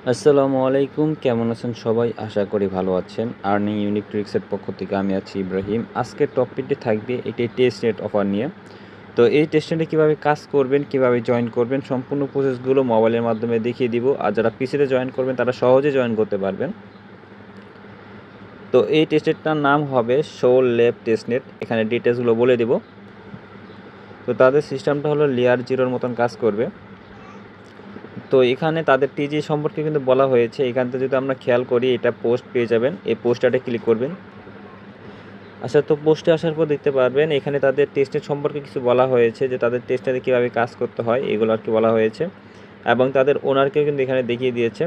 আসসালামু আলাইকুম, কেমন আছেন সবাই? আশা করি ভালো আছেন। আর্নিং ইউনিক ট্রিক্সের পক্ষ থেকে আমি আছি ইব্রাহিম। আজকের টপিকটি থাকবে এটি টেস্ট নেট অফার নিয়ে। তো এই টেস্ট নেটে কীভাবে কাজ করবেন, কীভাবে জয়েন করবেন, সম্পূর্ণ প্রসেসগুলো মোবাইলের মাধ্যমে দেখিয়ে দিব। আর যারা পিসিতে জয়েন করবেন তারা সহজে জয়েন করতে পারবেন। তো এই টেস্ট নেটটার নাম হবে সোল ল্যাব টেস্ট নেট। এখানে ডিটেলসগুলো বলে দিব। তো তাদের সিস্টেমটা হলো লেয়ার 0-র মতন কাজ করবে। তো এখানে তাদের টিজি সম্পর্কে কিন্তু বলা হয়েছে। এখান থেকে যদি আমরা খেয়াল করি, এটা পোস্ট পেয়ে যাবেন। এই পোস্টারে ক্লিক করবেন। আচ্ছা, তো পোস্টে আসার পর দেখতে পারবেন এখানে তাদের টেস্টের সম্পর্কে কিছু বলা হয়েছে, যে তাদের টেস্টে কীভাবে কাজ করতে হয় এগুলো আর কি বলা হয়েছে, এবং তাদের ওনারকেও কিন্তু এখানে দেখিয়ে দিয়েছে।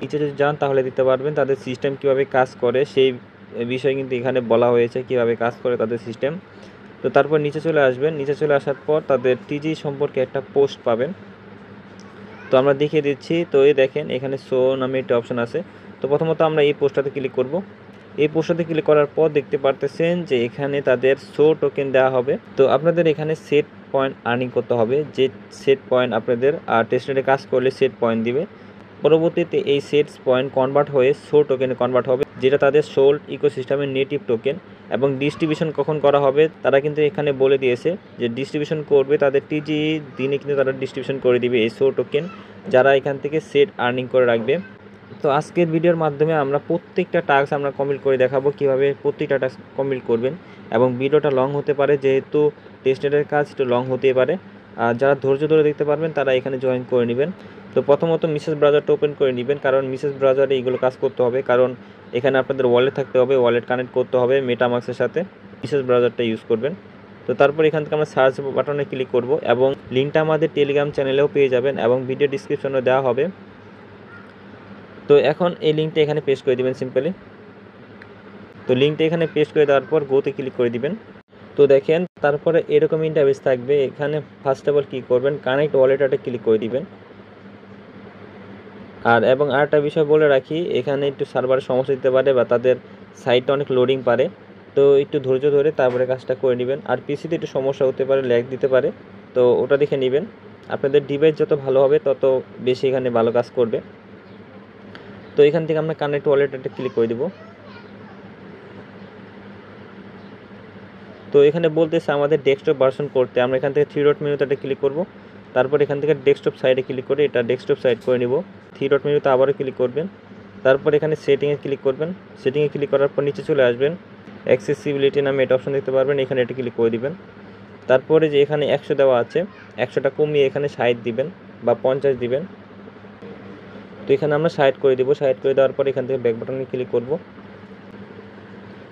নিচে যদি যান তাহলে দেখতে পারবেন তাদের সিস্টেম কীভাবে কাজ করে সেই বিষয়ে কিন্তু এখানে বলা হয়েছে, কীভাবে কাজ করে তাদের সিস্টেম। তো তারপর নিচে চলে আসবেন। নিচে চলে আসার পর তাদের টিজি সম্পর্কে একটা পোস্ট পাবেন। তো আমরা দেখিয়ে দিচ্ছি। তো এই দেখেন এখানে শো নামে একটা অপশান আছে। তো প্রথমত আমরা এই পোস্টটাতে ক্লিক করব। এই পোস্টটাতে ক্লিক করার পর দেখতে পারতেছেন যে এখানে তাদের শো টোকেন দেওয়া হবে। তো আপনাদের এখানে সেট পয়েন্ট আর্নিং করতে হবে। যে সেট পয়েন্ট আপনাদের টেস্ট নেটে কাজ করলে সেট পয়েন্ট দিবে। পরবর্তীতে এই সেটস পয়েন্ট কনভার্ট হয়ে শো টোকেনে কনভার্ট হবে, যেটা তাদের সোল ইকোসিস্টেমের নেটিভ টোকেন। এবং ডিস্ট্রিবিউশন কখন করা হবে তারা কিন্তু এখানে বলে দিয়েছে, যে ডিস্ট্রিবিউশন করবে তাদের টিজি দিনে কিন্তু তারা ডিস্ট্রিবিউশন করে দিবে এই শো টোকেন, যারা এখান থেকে সেট আর্নিং করে রাখবে। তো আজকের ভিডিওর মাধ্যমে আমরা প্রত্যেকটা টাস্ক আমরা কমপ্লিট করে দেখাবো, কীভাবে প্রত্যেকটা টাস্ক কমপ্লিট করবেন। এবং ভিডিওটা লং হতে পারে, যেহেতু টেস্ট নেটের কাজ একটু লং হতেই পারে। আর যারা ধৈর্য ধরে দেখতে পারবেন তারা এখানে জয়েন করে নেবেন। তো প্রথমত মিসেস ব্রাউজারটা ওপেন করে নেবেন, কারণ মিসেস ব্রাউজারে এইগুলো কাজ করতে হবে। কারণ এখানে আপনাদের ওয়ালেট থাকতে হবে, ওয়ালেট কানেক্ট করতে হবে মেটামাক্সের সাথে। মিসেস ব্রাউজারটা ইউজ করবেন। তো তারপর এখান থেকে আমরা সার্চ বাটনে ক্লিক করব, এবং লিঙ্কটা আমাদের টেলিগ্রাম চ্যানেলেও পেয়ে যাবেন, এবং ভিডিও ডিসক্রিপশনে দেওয়া হবে। তো এখন এই লিঙ্কটা এখানে পেস্ট করে দিবেন সিম্পলি। তো লিঙ্কটা এখানে পেস্ট করে দেওয়ার পর গোতে ক্লিক করে দিবেন। তো দেখেন তারপরে এরকম ইন্টারফেস থাকবে। এখানে ফার্স্ট অফ অল কী করবেন, কানেক্ট ওয়ালেটটা ক্লিক করে দিবেন। এবং আরেকটা বিষয় বলে রাখি, এখানে একটু সার্ভারের সমস্যা দিতে পারে, বা তাদের সাইটটা অনেক লোডিং পারে। তো একটু ধৈর্য ধরে তারপরে কাজটা করে নেবেন। আর পিসিতে একটু সমস্যা হতে পারে, ল্যাগ দিতে পারে, তো ওটা দেখে নেবেন। আপনাদের ডিভাইস যত ভালো হবে তত বেশি এখানে ভালো কাজ করবে। তো এখান থেকে আমরা কানেক্ট ওয়ালেটটা ক্লিক করে দিব। তো এখানে বলতেছে আমাদের ডেস্কটপ ভার্সন করতে, আমরা এখান থেকে 3 ডট মেনুতে ক্লিক করব। তারপর এখান থেকে ডেস্কটপ সাইডে ক্লিক করে এটা ডেস্কটপ সাইড করে নিব। 3 ডট মেনুতে আবারও ক্লিক করবেন। তারপর এখানে সেটিংয়ে ক্লিক করবেন। সেটিংয়ে ক্লিক করার পর নিচে চলে আসবেন। অ্যাক্সেসিবিলিটি নামে এটা অপশন দেখতে পারবেন, এখানে এটা ক্লিক করে দিবেন। তারপরে যে এখানে 100 দেওয়া আছে, 100টা কমিয়ে এখানে 60 দিবেন বা 50 দিবেন। তো এখানে আমরা 60 করে দিব। 60 করে দেওয়ার পর এখান থেকে ব্যাক বাটনে ক্লিক করব।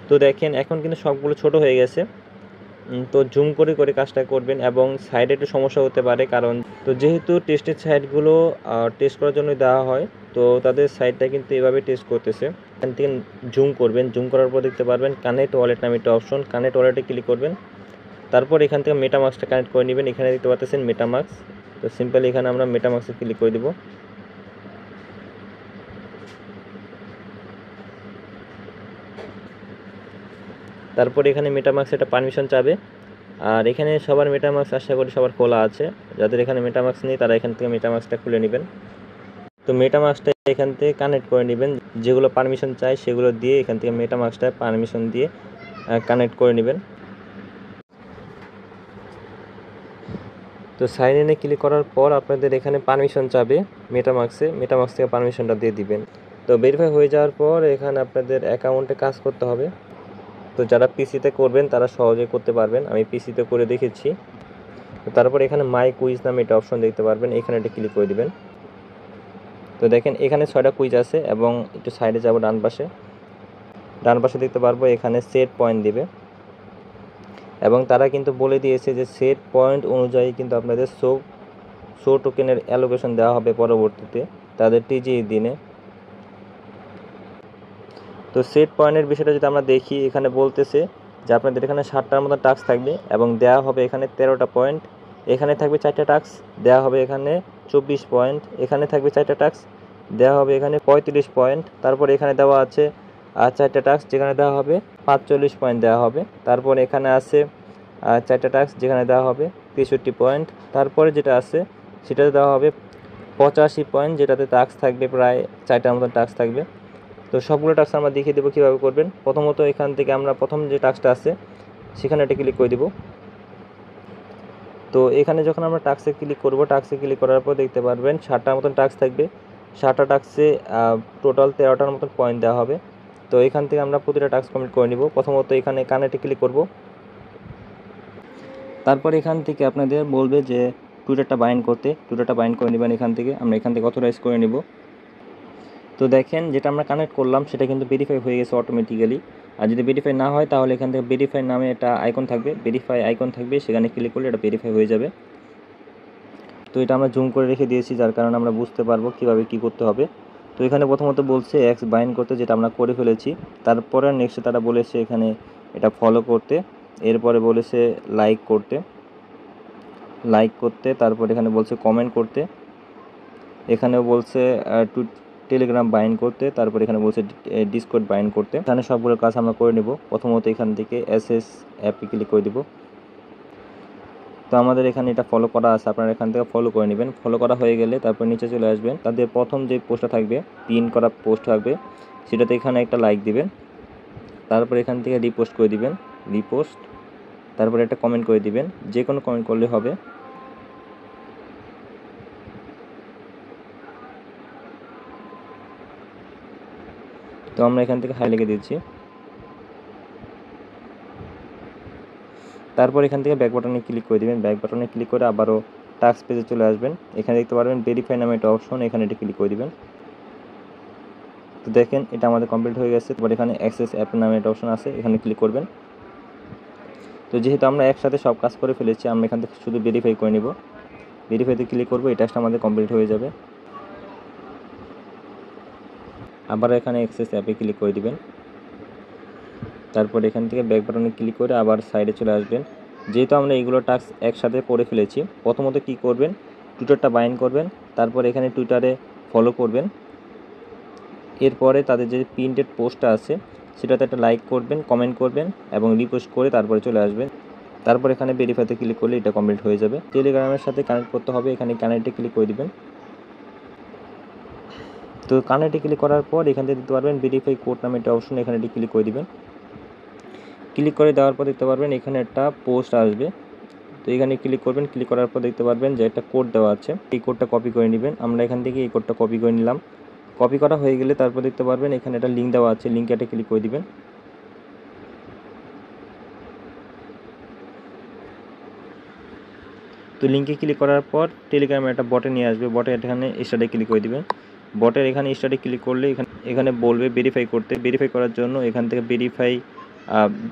তো দেখেন এখন কিন্তু সবগুলো ছোট হয়ে গেছে। তো জুম করে করে কাজটা করবেন, এবং সাইডে একটু সমস্যা হতে পারে, কারণ তো যেহেতু টেস্টের সাইটগুলো টেস্ট করার জন্য দেওয়া হয়, তো তাদের সাইটটা কিন্তু এভাবে টেস্ট করতেছে। এখান থেকে জুম করবেন। জুম করার পর দেখতে পারবেন কানেক্ট ওয়ালেট নামে একটা অপশন, কানেক্ট ওয়ালেটে ক্লিক করবেন। তারপর এখান থেকে মেটামাক্সটা কানেক্ট করে নেবেন। এখানে দেখতে পাচ্ছেন মেটামাক্স। তো সিম্পলি এখানে আমরা মেটামাক্সে ক্লিক করে দেব। তারপর এখানে মেটামাক্স একটা পারমিশন চাবে। আর এখানে সবার মেটামাক্স আশা করি সবার খোলা আছে। যাদের এখানে মেটামাক্স নেই তারা এখান থেকে মেটামাক্সটা খুলে নেবেন। তো মেটামাক্সটা এখান থেকে কানেক্ট করে নেবেন। যেগুলো পারমিশন চাই সেগুলো দিয়ে এখান থেকে মেটামাক্সটা পারমিশন দিয়ে কানেক্ট করে নেবেন। তো সাইন ইনে ক্লিক করার পর আপনাদের এখানে পারমিশন চাবে মেটামাক্সে, মেটামাক্স থেকে পারমিশনটা দিয়ে দিবেন। তো ভেরিফাই হয়ে যাওয়ার পর এখানে আপনাদের অ্যাকাউন্টে কাজ করতে হবে। তো যারা পিসিতে করবেন তারা সহজে করতে পারবেন, আমি পিসিতে করে দেখেছি। তো তারপর এখানে মাই কুইজ নামে একটা অপশন দেখতে পারবেন, এখানে এটা ক্লিক করে দিবেন। তো দেখেন এখানে 6টা কুইজ আছে, এবং একটু সাইডে যাব ডান পাশে দেখতে পারবো এখানে সেট পয়েন্ট দিবে। এবং তারা কিন্তু বলে দিয়েছে যে সেট পয়েন্ট অনুযায়ী কিন্তু আপনাদের শো টোকেনের অ্যালোকেশন দেওয়া হবে পরবর্তীতে তাদের টিজি দিনে। তো সেট পয়েন্টের বিষয়টা যদি আমরা দেখি, এখানে বলতেছে যে আপনাদের এখানে 60টার মতো টাস্ক থাকবে, এবং দেওয়া হবে এখানে 13টা পয়েন্ট। এখানে থাকবে 4টা টাস্ক, দেওয়া হবে এখানে 24 পয়েন্ট। এখানে থাকবে 4টা টাস্ক, দেওয়া হবে এখানে 35 পয়েন্ট। তারপর এখানে দেওয়া আছে 4টা টাস্ক, যেখানে দেওয়া হবে 45 পয়েন্ট দেওয়া হবে। তারপর এখানে আছে 4টা টাস্ক, যেখানে দেওয়া হবে 63 পয়েন্ট। তারপরে যেটা আছে সেটা দেওয়া হবে 85 পয়েন্ট, যেটাতে টাস্ক থাকবে প্রায় 4টার মতন টাস্ক থাকবে। তো সবগুলো টাস্ক আমরা দেখিয়ে দেবো কীভাবে করবেন। প্রথমত এখান থেকে আমরা প্রথম যে টাস্কটা আছে সেখানে এটা ক্লিক করে দেবো। তো এখানে যখন আমরা টাস্কে ক্লিক করব, টাস্কে ক্লিক করার পর দেখতে পারবেন 7টার মতন টাস্ক থাকবে। 7টা টাস্কে টোটাল 13টার মতন পয়েন্ট দেওয়া হবে। তো এখান থেকে আমরা প্রতিটা টাস্ক কমপ্লিট করে নিব। প্রথমত এখানে কানেক্টে ক্লিক করব, তারপর এখান থেকে আপনাদের বলবে যে টুইটারটা বাইন্ড করতে, টুইটারটা বাইন্ড করে নেবেন। এখান থেকে আমরা এখান থেকে অথরাইজ করে নেব। তো দেখেন যেটা আমরা কানেক্ট করলাম সেটা কিন্তু ভেরিফাই হয়ে গেছে অটোমেটিক্যালি। আর যদি ভেরিফাই না হয় তাহলে এখান থেকে ভেরিফাই নামে একটা আইকন থাকবে, ভেরিফাই আইকন থাকবে, সেখানে ক্লিক করলে এটা ভেরিফাই হয়ে যাবে। তো এটা আমরা জুম করে রেখে দিয়েছি, যার কারণে আমরা বুঝতে পারবো কীভাবে কী করতে হবে। তো এখানে প্রথমত বলছে এক্স বাইন্ড করতে, যেটা আমরা করে ফেলেছি। তারপরে নেক্সটে তারা বলেছে এখানে এটা ফলো করতে, এরপরে বলেছে লাইক করতে, তারপর এখানে বলছে কমেন্ট করতে, এখানেও বলছে টেলিগ্রাম বাইন্ড করতে, তারপর এখানে বলছে ডিসকর্ড বাইন্ড করতে। এখানে সবগুলো কাজ আমরা করে নেব। প্রথমত এখান থেকে এসএস অ্যাপে ক্লিক করে দেব। তো আমাদের এখানে এটা ফলো করা আছে, আপনারা এখান থেকে ফলো করে নেবেন। ফলো করা হয়ে গেলে তারপর নিচে চলে আসবেন, তাদের প্রথম যে পোস্টটা থাকবে, পিন করা পোস্ট থাকবে, সেটাতে এখানে একটা লাইক দিবেন। তারপর এখান থেকে রিপোস্ট করে দিবেন, রিপোস্ট, তারপরে একটা কমেন্ট করে দিবেন, যে কোনো কমেন্ট করলে হবে। তো আমরা এখান থেকে হাই লিখে দিচ্ছি। তারপর এখান থেকে ব্যাক বাটনে ক্লিক করে দিবেন। ব্যাক বাটনে ক্লিক করে আবারও টাস্ক পেজে চলে আসবেন। এখানে দেখতে পারবেন ভেরিফাই নামে একটা অপশন, এখানে এটা ক্লিক করে দিবেন। তো দেখেন এটা আমাদের কমপ্লিট হয়ে গেছে। তারপর এখানে অ্যাক্সেস অ্যাপ নামে একটা অপশন আছে, এখানে ক্লিক করবেন। তো যেহেতু আমরা একসাথে সব কাজ করে ফেলেছি, আমরা এখান থেকে শুধু ভেরিফাই করে নিব। ভেরিফাইতে ক্লিক করবো, এই টাস্কটা আমাদের কমপ্লিট হয়ে যাবে। আবার এখানে অ্যাক্সেস অ্যাপে ক্লিক করে দিবেন। তারপর এখান থেকে ব্যাক বাটনে ক্লিক করে আবার সাইডে চলে আসবেন। যেহেতু আমরা এইগুলো টাস্ক একসাথে করে ফেলেছি, প্রথমত কী করবেন, টুইটারটা বাইন্ড করবেন, তারপর এখানে টুইটারে ফলো করবেন। এরপরে তাদের যে প্রিন্টেড পোস্টটা আছে সেটাতে একটা লাইক করবেন, কমেন্ট করবেন এবং রিপোস্ট করে তারপরে চলে আসবেন। তারপর এখানে ভেরিফাইতে ক্লিক করলে এটা কমপ্লিট হয়ে যাবে। টেলিগ্রামের সাথে কানেক্ট করতে হবে, এখানে কানেক্টে ক্লিক করে দিবেন। তো কানেক্টে ক্লিক করার পর এখান থেকে দেখতে পারবেন ভেরিফাই কোড নামে একটা অপশন, এখানে এটি ক্লিক করে দিবেন। ক্লিক করে দেওয়ার পর দেখতে পারবেন এখানে একটা পোস্ট আসবে। তো এখানে ক্লিক করবেন, ক্লিক করার পর দেখতে পারবেন যে একটা কোড দেওয়া আছে, এই কোডটা কপি করে নেবেন। আমরা এখান থেকে এই কোডটা কপি করে নিলাম। কপি করা হয়ে গেলে তারপর দেখতে পারবেন এখানে একটা লিঙ্ক দেওয়া আছে, লিঙ্কে একটা ক্লিক করে দিবেন। তো লিঙ্কে ক্লিক করার পর টেলিগ্রামে একটা বটে নিয়ে আসবে, বটে এখানে স্টার্টে ক্লিক করে দিবেন। বটের এখানে স্টার্টে ক্লিক করলে এখানে বলবে ভেরিফাই করতে। ভেরিফাই করার জন্য এখান থেকে ভেরিফাই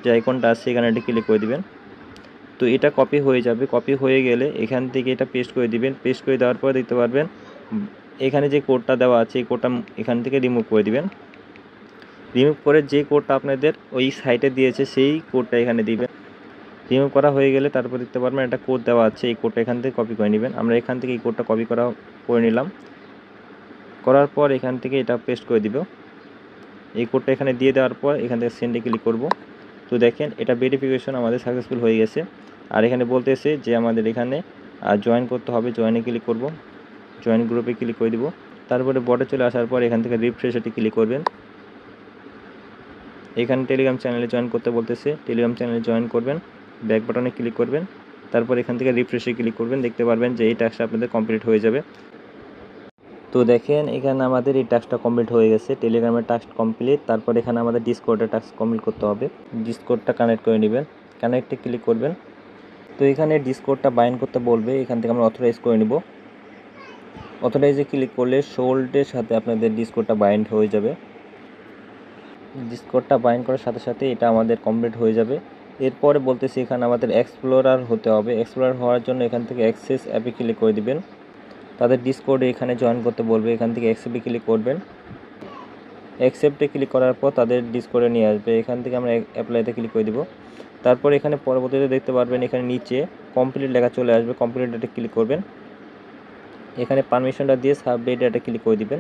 যে আইকনটা আছে এখানে একটা ক্লিক করে দিবেন। তো এটা কপি হয়ে যাবে। কপি হয়ে গেলে এখান থেকে এটা পেস্ট করে দিবেন। পেস্ট করে দেওয়ার পর দেখতে পারবেন এখানে যে কোডটা দেওয়া আছে এই কোডটা এখান থেকে রিমুভ করে দিবেন। রিমুভ করে যে কোডটা আপনাদের ওই সাইটে দিয়েছে সেই কোডটা এখানে দিবেন। রিমুভ করা হয়ে গেলে তারপর দেখতে পারবেন একটা কোড দেওয়া আছে, এই কোডটা এখান থেকে কপি করে নেবেন। আমরা এখান থেকে এই কোডটা কপি করে নিলাম। করার পর এখান থেকে এটা পেস্ট করে দিব। এই কোডটা এখানে দিয়ে দেওয়ার পর এখান থেকে সেন্ডে ক্লিক করব। তো দেখেন এটা ভেরিফিকেশন আমাদের সাকসেসফুল হয়ে গেছে। আর এখানে বলতেছে যে আমাদের এখানে জয়েন করতে হবে, জয়েনে ক্লিক করব, জয়েন গ্রুপে ক্লিক করে দিব। তারপরে বটে চলে আসার পর এখান থেকে রিফ্রেশে ক্লিক করবেন। এখানে টেলিগ্রাম চ্যানেলে জয়েন করতে বলতেছে, টেলিগ্রাম চ্যানেলে জয়েন করবেন, ব্যাক বাটনে ক্লিক করবেন, তারপর এখান থেকে রিফ্রেশে ক্লিক করবেন। দেখতে পারবেন যে এই টাস্কটা আপনাদের কমপ্লিট হয়ে যাবে। তো দেখেন এখানে আমাদের এই টাস্কটা কমপ্লিট হয়ে গেছে, টেলিগ্রামের টাস্ক কমপ্লিট। তারপর এখানে আমাদের ডিসকর্ডের টাস্ক কমপ্লিট করতে হবে। ডিসকর্ডটা কানেক্ট করে নেবেন, কানেক্টে ক্লিক করবেন। তো এখানে ডিসকর্ডটা বাইন্ড করতে বলবে, এখান থেকে আমরা অথরাইজ করে নেব। অথরাইজে ক্লিক করলে সোল্ডের সাথে আপনাদের ডিসকর্ডটা বাইন্ড হয়ে যাবে। ডিসকর্ডটা বাইন্ড করার সাথে সাথে এটা আমাদের কমপ্লিট হয়ে যাবে। এরপরে বলতেছি এখানে আমাদের এক্সপ্লোরার হতে হবে। এক্সপ্লোরার হওয়ার জন্য এখান থেকে অ্যাক্সেস অ্যাপে ক্লিক করে দিবেন। তাদের ডিসকর্ডে এখানে জয়েন করতে বলবে, এখান থেকে অ্যাকসেপ্টে ক্লিক করবেন। অ্যাকসেপ্টে ক্লিক করার পর তাদের ডিসকর্ডে নিয়ে আসবে, এখান থেকে আমরা অ্যাপ্লাইতে ক্লিক করে দিব। তারপর এখানে পরবর্তীতে দেখতে পারবেন এখানে নিচে কমপ্লিট লেখা চলে আসবে, কমপ্লিট ডেটে ক্লিক করবেন। এখানে পারমিশনটা দিয়ে সাবমিট ডেটে ক্লিক করে দিবেন।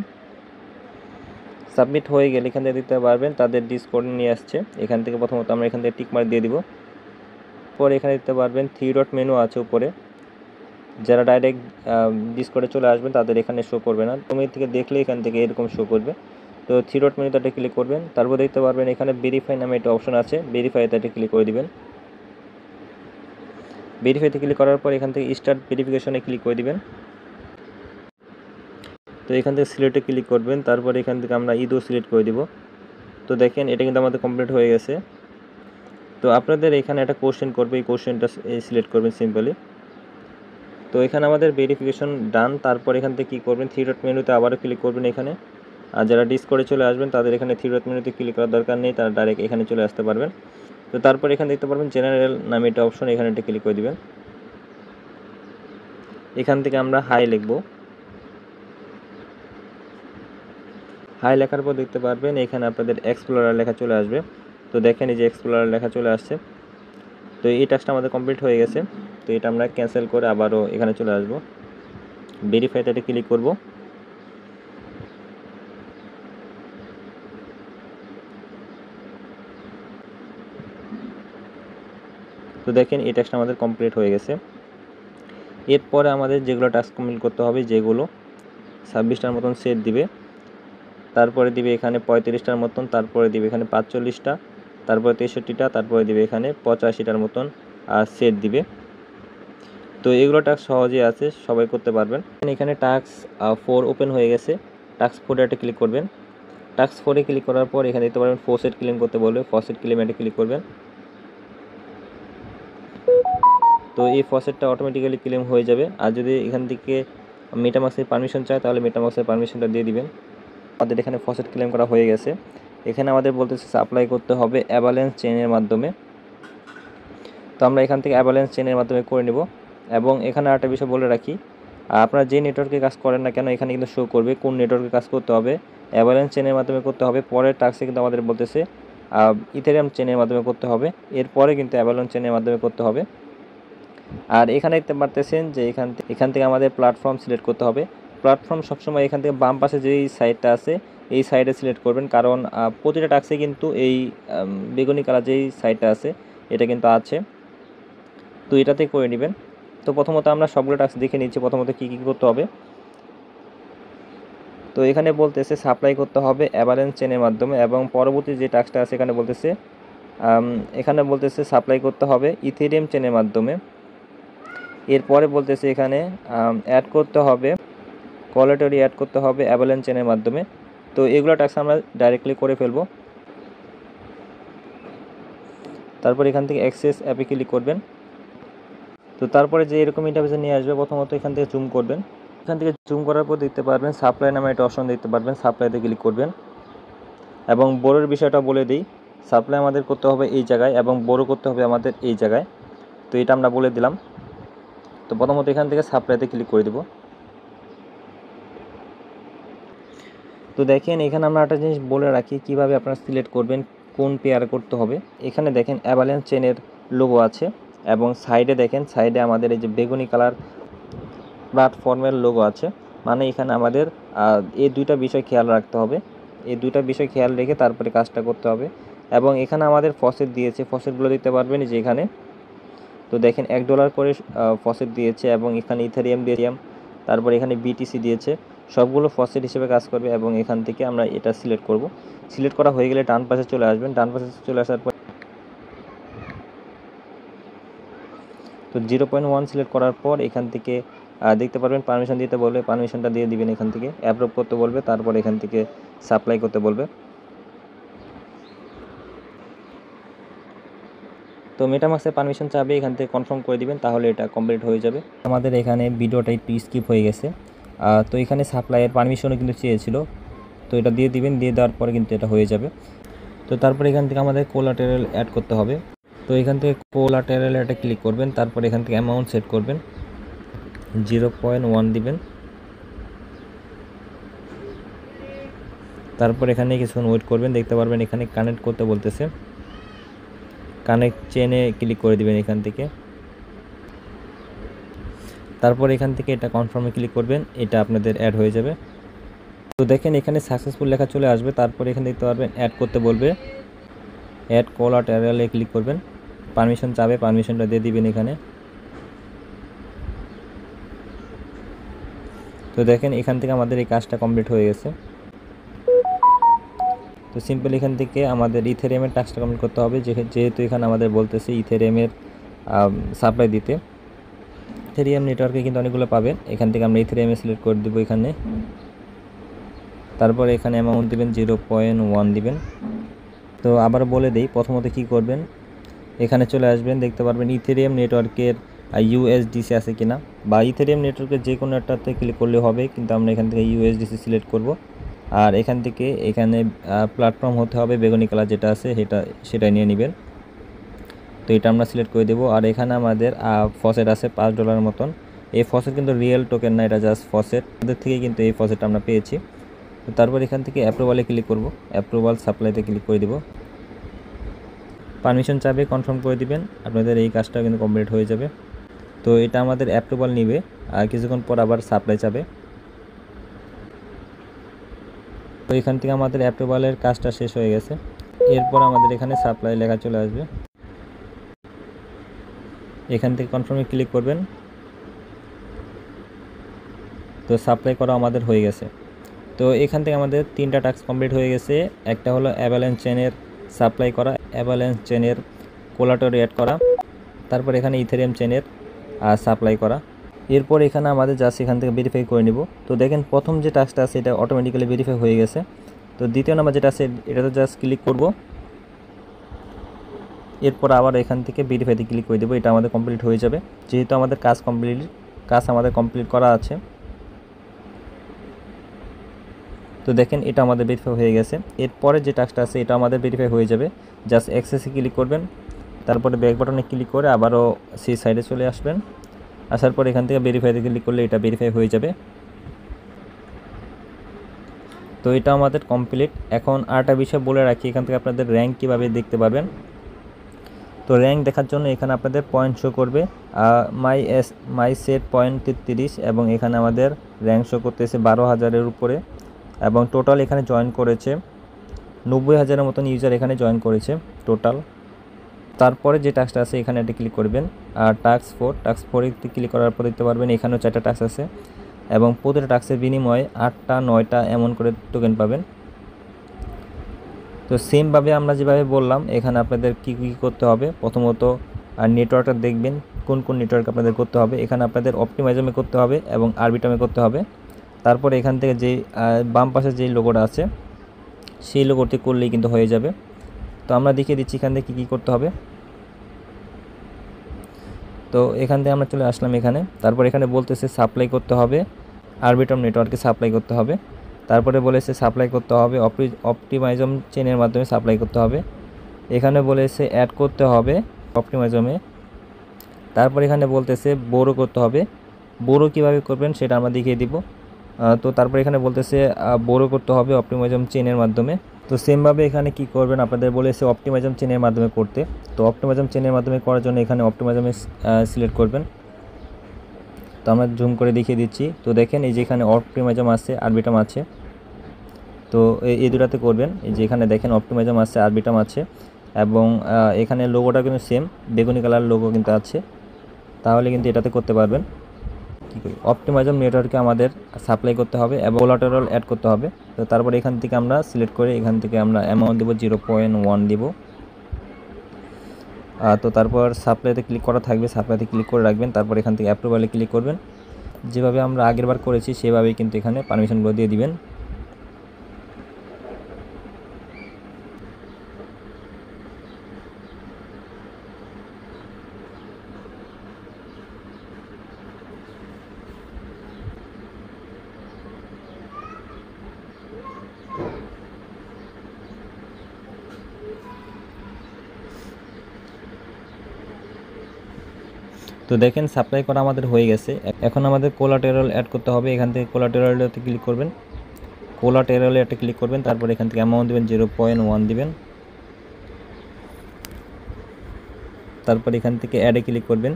সাবমিট হয়ে গেলে এখান থেকে দেখতে পারবেন তাদের ডিসকর্ডে নিয়ে আসছে। এখান থেকে প্রথমত আমরা এখান থেকে টিক মার্ক দিয়ে দিব। পরে এখানে দেখতে পারবেন 3 ডট মেনু আছে উপরে, যারা ডাইরেক্ট ডিসকর্ডে চলে আসবেন তাদের এখানে শো করবে না, তুমি থেকে দেখলে এখান থেকে এরকম শো করবে। তো থ্রি ডট মেনুতে ক্লিক করবেন, তারপর দেখতে পারবেন এখানে ভেরিফাই নামে একটা অপশন আছে, ভেরিফাইতে ক্লিক করে দিবেন। ভেরিফাইতে ক্লিক করার পর এখান থেকে স্টার্ট ভেরিফিকেশনে ক্লিক করে দিবেন। তো এখান থেকে সিলেক্টে ক্লিক করবেন, তারপর এখান থেকে আমরা ঈদও সিলেক্ট করে দিব। তো দেখেন এটা কিন্তু আমাদের কমপ্লিট হয়ে গেছে। তো আপনাদের এখানে একটা কোশ্চেন করবে, এই কোশ্চেনটা সিলেক্ট করবেন সিম্পলি। তো এখানে আমাদের ভেরিফিকেশন ডান। তারপর এখান থেকে কী করবেন, থ্রি ডট মেনুতে আবারও ক্লিক করবেন এখানে। আর যারা ডিসকর্ডে চলে আসবেন তাদের এখানে থ্রি ডট মেনুতে ক্লিক করার দরকার নেই, তারা ডাইরেক্ট এখানে চলে আসতে পারবেন। তো তারপর এখানে দেখতে পারবেন জেনারেল নামে একটা অপশন, এখানে একটা ক্লিক করে দিবেন। এখান থেকে আমরা হাই লিখব। হাই লেখার পর দেখতে পারবেন এখানে আপনাদের এক্সপ্লোরার লেখা চলে আসবে। তো দেখেন এই যে এক্সপ্লোরার লেখা চলে আসছে। তো এই টাস্কটা আমাদের কমপ্লিট হয়ে গেছে। তো এটা আমরা ক্যান্সেল করে আবারও এখানে চলে আসব, ভেরিফাইতে ক্লিক করব। তো দেখেন এই টাস্কটা আমাদের কমপ্লিট হয়ে গেছে। এরপরে আমাদের যেগুলো টাস্ক কমপ্লিট করতে হবে, যেগুলো 26টার মতন সেট দিবে, তারপরে দিবে এখানে 35টার মতন, তারপরে দিবে এখানে 45টা, তারপরে 63টা, তারপরে দিবে এখানে 85টার মতন সেট দিবে। তো এগুলো টাস্ক সহজেই আছে, সবাই করতে পারবেন। এখানে টাস্ক 4 ওপেন হয়ে গেছে, টাস্ক 4 একটা ক্লিক করবেন। টাস্ক 4-এ ক্লিক করার পর এখানে দেখতে পারবেন ফসেট ক্লেম করতে বলবে, ফসেট ক্লেম একটা ক্লিক করবেন। তো এই ফসেটটা অটোমেটিক্যালি ক্লেম হয়ে যাবে। আর যদি এখান থেকে মেটামাক্সের পারমিশন চায় তাহলে মেটামাক্সের পারমিশনটা দিয়ে দিবেন। আমাদের এখানে ফসেট ক্লেম করা হয়ে গেছে। এখানে আমাদের বলতেছে সাপ্লাই করতে হবে অ্যাভালান্স চেনের মাধ্যমে। তো আমরা এখান থেকে অ্যাভালান্স চেনের মাধ্যমে করে নেব। এবং এখানে আরেকটা বিষয় বলে রাখি, আপনারা যে নেটওয়ার্কে কাজ করেন না কেন এখানে কিন্তু শো করবে কোন নেটওয়ার্কে কাজ করতে হবে। অ্যাভালান্স চেনের মাধ্যমে করতে হবে। পরের টাস্কে কিন্তু আমাদের বলতেছে ইথেরিয়াম চেনের মাধ্যমে করতে হবে, এরপরে কিন্তু অ্যাভালান্স চেনের মাধ্যমে করতে হবে। আর এখানে দেখতে পারতেছেন যে এখান থেকে আমাদের প্ল্যাটফর্ম সিলেক্ট করতে হবে। প্ল্যাটফর্ম সবসময় এখান থেকে বাম পাশে যেই সাইডটা আছে এই সাইডে সিলেক্ট করবেন, কারণ প্রতিটা টাস্কে কিন্তু এই বেগুনি কালার যেই সাইডটা আছে এটা কিন্তু আছে, তো এটাতে করে নেবেন। তো প্রথমত আমরা সবগুলো টাস্ক দেখে নিচ্ছি প্রথমত কী কী করতে হবে। তো এখানে বলতেছে সাপ্লাই করতে হবে অ্যাভালান্স চেনের মাধ্যমে, এবং পরবর্তী যে টাস্কটা আছে এখানে বলতেছে সাপ্লাই করতে হবে ইথেরিয়াম চেনের মাধ্যমে। এরপরে বলতেছে এখানে অ্যাড করতে হবে কোলাটেরি, অ্যাড করতে হবে অ্যাভালান্স চেনের মাধ্যমে। তো এগুলো টাস্ক আমরা ডাইরেক্টলি করে ফেলবো। তারপর এখান থেকে অ্যাক্সেস অ্যাপে ক্লিক করবেন। তো তারপরে যে এরকম ইন্টারফেসে নিয়ে আসবে, প্রথমত এখান থেকে জুম করবেন। এখান থেকে জুম করার পর দেখতে পারবেন সাপ্লাই নামে একটা অপশন দেখতে পারবেন, সাপ্লাইতে ক্লিক করবেন। এবং বোরোর বিষয়টা বলে দিই, সাপ্লাই আমাদের করতে হবে এই জায়গায় এবং বোরো করতে হবে আমাদের এই জায়গায়। তো এটা আমরা বলে দিলাম। তো প্রথমত এখান থেকে সাপ্লাইতে ক্লিক করে দেব। তো দেখেন এখানে আমরা একটা জিনিস বলে রাখি কিভাবে আপনারা সিলেক্ট করবেন কোন পেয়ার করতে হবে। এখানে দেখেন অ্যাভালান্স চেনের লোগো আছে এবং সাইডে দেখেন সাইডে আমাদের এই যে বেগুনি কালার প্ল্যাটফর্মের লোগো আছে, মানে এখানে আমাদের এই দুইটা বিষয় খেয়াল রাখতে হবে। এই দুইটা বিষয় খেয়াল রেখে তারপরে কাজটা করতে হবে। এবং এখানে আমাদের ফসেট দিয়েছে, ফসেটগুলো দেখতে পারবেন যে এখানে। তো দেখেন $1 করে ফসেট দিয়েছে এবং এখানে ইথেরিয়াম দিয়েছে, তারপর এখানে বিটিসি দিয়েছে, সবগুলো ফসেট হিসেবে কাজ করবে। এবং এখান থেকে আমরা এটা সিলেক্ট করব। সিলেক্ট করা হয়ে গেলে ডান পাশে চলে আসবেন। ডান পাশে চলে আসার পর তো 0.1 সিলেক্ট করার পর এখান থেকে দেখতে পারবেন পারমিশন দিতে বলবে, পারমিশনটা দিয়ে দিবেন। এখান থেকে অ্যাপ্রুভ করতে বলবে, তারপর এখান থেকে সাপ্লাই করতে বলবে। তো মেটামাক্সের পারমিশন চাবে, এখান থেকে কনফার্ম করে দিবেন, তাহলে এটা কমপ্লিট হয়ে যাবে। আমাদের এখানে ভিডিওটা একটু স্কিপ হয়ে গেছে। তো এখানে সাপ্লাইয়ের পারমিশনও কিন্তু চেয়েছিল, তো এটা দিয়ে দিবেন। দিয়ে দেওয়ার পরে কিন্তু এটা হয়ে যাবে। তো তারপর এখান থেকে আমাদের কোলাটেরাল অ্যাড করতে হবে। তো এখান থেকে কোলাটেরাল এটা ক্লিক করবেন, তারপর এখান থেকে অ্যামাউন্ট সেট করবেন, 0.1 দিবেন। তারপর এখানে কিছুক্ষণ ওয়েট করবেন। দেখতে পারবেন এখানে কানেক্ট করতে বলতেছে, কানেক্ট চেনে ক্লিক করে দিবেন এখান থেকে। তারপর এখান থেকে এটা কনফার্মে ক্লিক করবেন, এটা আপনাদের অ্যাড হয়ে যাবে। তো দেখেন এখানে সাকসেসফুল লেখা চলে আসবে। তারপর এখানে দেখতে পারবেন অ্যাড করতে বলবে, অ্যাড কোলাটেরালে ক্লিক করবেন। পারমিশন চাবে, পারমিশনটা দিয়ে দিবেন এখানে। তো দেখেন এখান থেকে আমাদের এই কাজটা কমপ্লিট হয়ে গেছে। তো সিম্পল এখান থেকে আমাদের ইথেরিয়ামের টাস্কটা কমপ্লিট করতে হবে, যেহেতু এখানে আমাদের বলতেছে ইথেরিয়ামের সাপ্লাই দিতে। ইথেরিয়াম নেটওয়ার্কে কিন্তু অনেকগুলো পাবেন, এখান থেকে আমরা ইথেরিয়ামে সিলেক্ট করে দেবো এখানে। তারপরে এখানে অ্যামাউন্ট দেবেন 0.1 দিবেন। তো আবার বলে দেই, প্রথমত কি করবেন, এখানে চলে আসবেন, দেখতে পারবেন ইথেরিয়াম নেটওয়ার্কের ইউএসডিসি আছে কিনা, বা ইথেরিয়াম নেটওয়ার্কের যে কোনো একটাতে ক্লিক করলে হবে, কিন্তু আমরা এখান থেকে ইউএসডিসি সিলেক্ট করব। আর এখান থেকে এখানে প্ল্যাটফর্ম হতে হবে বেগুনি কালার যেটা আছে সেটাই নিয়ে নেবেন। তো এটা আমরা সিলেক্ট করে দেবো। আর এখানে আমাদের ফসেট আছে $5 মতন। এই ফসেট কিন্তু রিয়েল টোকেন না, এটা জাস্ট ফসেট, ওদের থেকে কিন্তু এই ফসেটটা আমরা পেয়েছি। তো তারপর এখান থেকে অ্যাপ্রুভালে ক্লিক করব, অ্যাপ্রুভাল সাপ্লাইতে ক্লিক করে দেব। পারমিশন চাবে, কনফার্ম করে দিবেন, আপনাদের এই কাজটা কিন্তু কমপ্লিট হয়ে যাবে। তো এটা আমাদের অ্যাপ্রুভাল নিবে, আর কিছুক্ষণ পর আবার সাপ্লাই চাবে। তো এখান থেকে আমাদের অ্যাপ্রুভালের কাজটা শেষ হয়ে গেছে। এরপর আমাদের এখানে সাপ্লাই লেখা চলে আসবে, এখান থেকে কনফার্মে ক্লিক করবেন। তো সাপ্লাই করা আমাদের হয়ে গেছে। তো এখান থেকে আমাদের 3টা টাস্ক কমপ্লিট হয়ে গেছে। একটা হলো অ্যাভালাঞ্চ চেনের সাপ্লাই করা, অ্যাভালাঞ্চ চেনের কোলাটেরাল অ্যাড করা, তারপর এখানে ইথেরিয়াম চেনের সাপ্লাই করা। এরপর এখানে আমাদের জাস্ট এখান থেকে ভেরিফাই করে নিব। তো দেখেন প্রথম যে টাস্কটা আছে এটা অটোমেটিক্যালি ভেরিফাই হয়ে গেছে। তো দ্বিতীয় নাম্বার যেটা আছে এটাতে জাস্ট ক্লিক করব, এরপর আবার এখান থেকে ভেরিফাইতে ক্লিক করে দেবো। এটা আমাদের কমপ্লিট হয়ে যাবে, যেহেতু আমাদের কাজ আমাদের কমপ্লিট করা আছে। তো দেখেন এটা আমাদের ভেরিফাই হয়ে গেছে। এরপরে যে টাস্কটা আছে এটা আমাদের ভেরিফাই হয়ে যাবে, জাস্ট অ্যাক্সেসে ক্লিক করবেন, তারপরে ব্যাক বাটনে ক্লিক করে আবারও সেই সাইডে চলে আসবেন। আসার পর এখান থেকে ভেরিফাইতে ক্লিক করলে এটা ভেরিফাই হয়ে যাবে। তো এটা আমাদের কমপ্লিট। এখন আরেকটা বিষয় বলে রাখি, এখান থেকে আপনাদের র্যাঙ্ক কীভাবে দেখতে পারবেন। তো র্যাঙ্ক দেখার জন্য এখানে আপনাদের পয়েন্ট শো করবে, মাই সেট পয়েন্ট 33, এবং এখানে আমাদের র্যাঙ্ক শো করতেছে 12,000-এর উপরে, এবং টোটাল এখানে জয়েন করেছে 90,000-এর মতন ইউজার এখানে জয়েন করেছে টোটাল। তারপরে যে টাস্কটা আছে এখানে এটা ক্লিক করবেন, আর টাস্ক 4 ক্লিক করার পর দেখতে পারবেন এখানেও 4টা টাস্ক আছে, এবং প্রতিটা টাস্কের বিনিময়ে 8টা 9টা এমন করে টোকেন পাবেন। তো সেমভাবে আমরা যেভাবে বললাম এখানে আপনাদের কী করতে হবে, প্রথমত নেটওয়ার্কটা দেখবেন কোন নেটওয়ার্ক আপনাদের করতে হবে। এখানে আপনাদের অপটিমাইজমে করতে হবে এবং আরবিটামে করতে হবে। তারপরে এখান থেকে যে বাম পাশে যে লোগোটা আছে সেই লোগোটি করলেই কিন্তু হয়ে যাবে। তো আমরা দেখিয়ে দিচ্ছি এখান থেকে কী করতে হবে। তো এখান থেকে আমরা চলে আসলাম এখানে, তারপর এখানে বলতেছে সাপ্লাই করতে হবে, আরবিটাম নেটওয়ার্কে সাপ্লাই করতে হবে। তারপরে বলেছে সাপ্লাই করতে হবে অপটিমাইজম চেনের মাধ্যমে সাপ্লাই করতে হবে। এখানে বলেছে অ্যাড করতে হবে অপটিমাইজমে। তারপর এখানে বলতেছে বোরো করতে হবে, বোরো কীভাবে করবেন সেটা আমরা দেখিয়ে দিব। তো তারপর এখানে বলতেছে বোরো করতে হবে অপটিমাইজম চেনের মাধ্যমে। তো সেমভাবে এখানে কি করবেন, আপনাদের বলেছে অপটিমাইজম চেনের মাধ্যমে করতে। তো অপটিমাইজম চেনের মাধ্যমে করার জন্য এখানে অপটিমাইজমে সিলেক্ট করবেন। তো আমরা জুম করে দেখিয়ে দিচ্ছি। তো দেখেন এই যে এখানে অপটিমাইজম আছে, আরবিটাম আছে। তো এই দুটাতে করবেন। এই যে এখানে দেখেন অপটিমাইজম আছে, আরবিটাম আছে, এবং এখানে লোগোটা কিন্তু সেম বেগুনি কালার লোগো কিন্তু আছে, তাহলে কিন্তু এটাতে করতে পারবেন। কী করি, অপটিমাইজম নেটওয়ার্কে আমাদের সাপ্লাই করতে হবে এবং কোলাটেরাল অ্যাড করতে হবে। তো তারপর এখান থেকে আমরা সিলেক্ট করে এখান থেকে আমরা অ্যামাউন্ট দেবো 0.1 দিব। তো তারপর সাপ্লাইতে ক্লিক করা থাকবে, সাপ্লাইতে ক্লিক করে রাখবেন। তারপর এখান থেকে অ্যাপ্রুভালে ক্লিক করবেন, যেভাবে আমরা আগেরবার করেছি সেভাবেই কিন্তু এখানে পারমিশনগুলো দিয়ে দিবেন। তো দেখেন সাপ্লাই করা আমাদের হয়ে গেছে। এখন আমাদের কোলাটেরাল অ্যাড করতে হবে। এখান থেকে কোলাটেরালতে ক্লিক করবেন, কোলাটেরালে একটা ক্লিক করবেন, তারপর এখান থেকে অ্যামাউন্ট দেবেন 0.1 দিবেন। তারপর এখান থেকে অ্যাডে ক্লিক করবেন।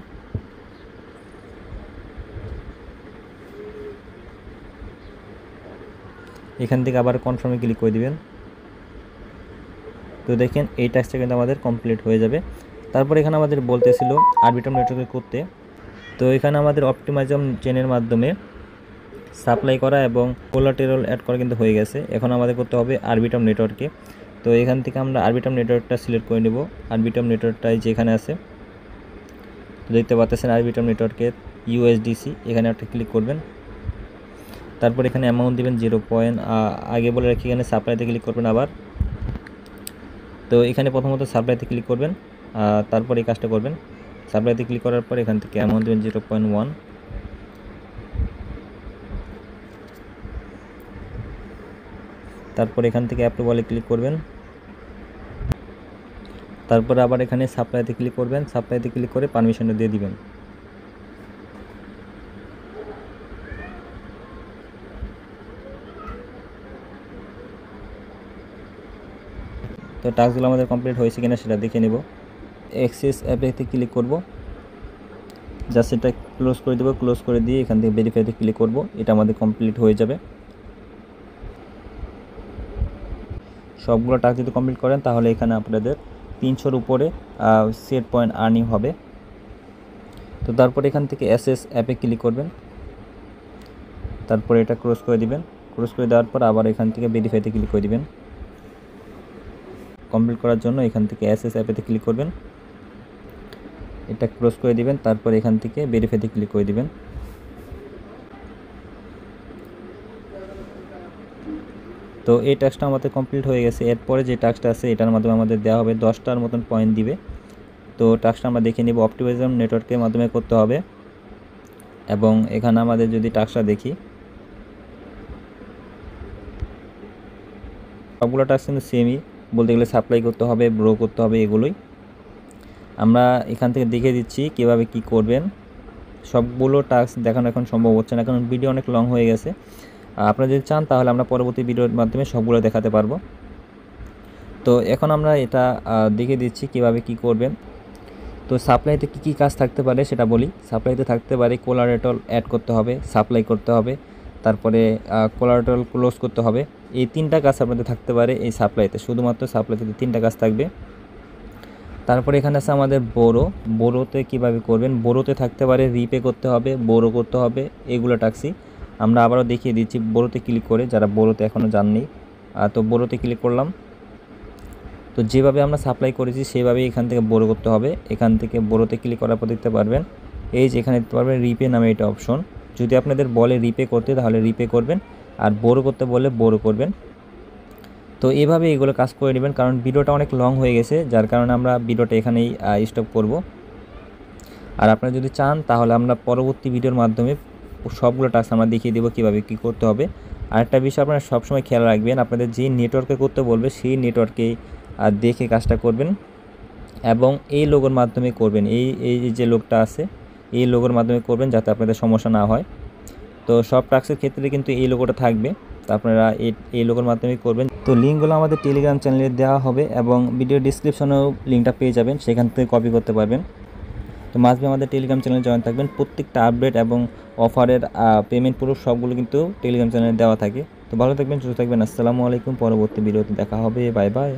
এখান থেকে আবার কনফার্মে ক্লিক করে দিবেন। তো দেখেন এই টাস্কটা কিন্তু আমাদের কমপ্লিট হয়ে যাবে। তারপর এখানে আমাদের বলতেছিল আরবিটাম নেটওয়ার্কে করতে। তো এখানে আমাদের অপটিমাইজম চেনের মাধ্যমে সাপ্লাই করা এবং কোলাটেরাল অ্যাড করা কিন্তু হয়ে গেছে। এখন আমাদের করতে হবে আরবিটাম নেটওয়ার্কে। তো এখান থেকে আমরা আরবিটাম নেটওয়ার্কটা সিলেক্ট করে নেব। আরবিটাম নেটওয়ার্কটাই যেখানে আছে, তো দেখতে পাচ্ছেন আরবিটাম নেটওয়ার্কের USDC, এখানে একটা ক্লিক করবেন। তারপর এখানে অ্যামাউন্ট দিবেন 0. আগে বলে রাখি এখানে সাপ্লাইতে ক্লিক করবেন আবার। তো এখানে প্রথমত সাপ্লাইতে ক্লিক করবেন, তারপর এই কাজটা করবেন। সাপ্লাইতে ক্লিক করার পর এখান থেকে অ্যামাউন্ট দেবেন 0.1। তারপর এখান থেকে অ্যাপ্রুভালে ক্লিক করবেন। তারপর আবার এখানে সাপ্লাইতে ক্লিক করবেন। সাপ্লাইতে ক্লিক করে পারমিশনটা দিয়ে দিবেন। তো টাস্কগুলো আমাদের কমপ্লিট হয়েছে কিনা সেটা দেখে নেব। অ্যাক্সেস অ্যাপেতে ক্লিক করব, জাস্ট এটা ক্লোজ করে দেবো। ক্লোজ করে দিয়ে এখান থেকে ভেরিফাইতে ক্লিক করব। এটা আমাদের কমপ্লিট হয়ে যাবে। সবগুলো টাস্ক যদি কমপ্লিট করেন তাহলে এখানে আপনাদের 300-র উপরে সেট পয়েন্ট আর্নিং হবে। তো তারপর এখান থেকে অ্যাসেস অ্যাপে ক্লিক করবেন। তারপর এটা ক্লোজ করে দিবেন। ক্লোজ করে দেওয়ার পর আবার এখান থেকে ভেরিফাইতে ক্লিক করে দিবেন। কমপ্লিট করার জন্য এখান থেকে অ্যাসেস অ্যাপেতে ক্লিক করবেন, এটা ক্লোজ করে দিবেন। তারপর এখান থেকে ভেরিফাইতে ক্লিক করে দিবেন। তো এই টাস্কটা আমাদের কমপ্লিট হয়ে গেছে। এরপরে যে টাস্কটা আছে এটার মাধ্যমে আমাদের দেওয়া হবে 10টার মতন পয়েন্ট দিবে। তো টাস্কটা আমরা দেখে নেব। অপটিমাইজেশন নেটওয়ার্কের মাধ্যমে করতে হবে। এবং এখানে আমাদের যদি টাস্কটা দেখি, সবগুলো টাস্ক কিন্তু সেমই, বলতে গেলে সাপ্লাই করতে হবে, ব্রো করতে হবে, এগুলোই আমরা এখান থেকে দেখে দিচ্ছি কীভাবে কি করবেন। সবগুলো টাস্ক দেখানো এখন সম্ভব হচ্ছে না, কারণ ভিডিও অনেক লং হয়ে গেছে। আপনারা যদি চান তাহলে আমরা পরবর্তী ভিডিওর মাধ্যমে সবগুলো দেখাতে পারবো। তো এখন আমরা এটা দেখে দিচ্ছি কিভাবে কি করবেন। তো সাপ্লাইতে কি কাজ থাকতে পারে সেটা বলি। সাপ্লাইতে থাকতে পারে কোলারেটল অ্যাড করতে হবে, সাপ্লাই করতে হবে, তারপরে কোলারেটল ক্লোজ করতে হবে। এই 3টা কাজ আপনাদের থাকতে পারে এই সাপ্লাইতে, শুধুমাত্র সাপ্লাইতে 3টা কাজ থাকবে। তারপরে এখানে আছে আমাদের বোরোতে কিভাবে করবেন। বোরোতে থাকতে পারে রিপে করতে হবে, বোরো করতে হবে, এগুলো টাক্সি আমরা আবারও দেখিয়ে দিচ্ছি। বোরোতে ক্লিক করে, যারা বোরোতে এখনও জাননি, তো বোরোতে ক্লিক করলাম। তো যেভাবে আমরা সাপ্লাই করেছি সেভাবেই এখান থেকে বোরো করতে হবে। এখান থেকে বোরোতে ক্লিক করার পর দেখতে পারবেন এই যে এখানে দেখতে পারবেন রিপে নামে এটা অপশন। যদি আপনাদের বলে রিপে করতে তাহলে রিপে করবেন, আর বোরো করতে বললে বোরো করবেন। তো এইভাবে এগুলো কাজ করে নেবেন, কারণ ভিডিওটা অনেক লং হয়ে গেছে, যার কারণে আমরা ভিডিওটা এখানেই স্টপ করব। আর আপনারা যদি চান তাহলে আমরা পরবর্তী ভিডিওর মাধ্যমে সবগুলো টাস্ক আমরা দেখিয়ে দেবো কীভাবে কী করতে হবে। আরেকটা বিষয় আপনারা সবসময় খেয়াল রাখবেন, আপনাদের যে নেটওয়ার্কে করতে বলবে সেই নেটওয়ার্কে দেখে কাজটা করবেন এবং এই লোগোর মাধ্যমে করবেন। এই যে লোগটা আছে এই লোগোর মাধ্যমে করবেন, যাতে আপনাদের সমস্যা না হয়। তো সব টাস্কের ক্ষেত্রে কিন্তু এই লোগোটা থাকবে, তো আপনারা এই লোগোর মাধ্যমে করবেন। তো লিঙ্কগুলো আমাদের টেলিগ্রাম চ্যানেলে দেওয়া হবে এবং ভিডিও ডিসক্রিপশনেও লিঙ্কটা পেয়ে যাবেন, সেখান থেকে কপি করতে পারবেন। তো মাঝে আমাদের টেলিগ্রাম চ্যানেলে জয়েন থাকবেন। প্রত্যেকটা আপডেট এবং অফারের পেমেন্ট প্রুফ সবগুলো কিন্তু টেলিগ্রাম চ্যানেলে দেওয়া থাকে। তো ভালো থাকবেন, সুস্থ থাকবেন। আসসালামু আলাইকুম। পরবর্তী ভিডিওতে দেখা হবে। Bye bye.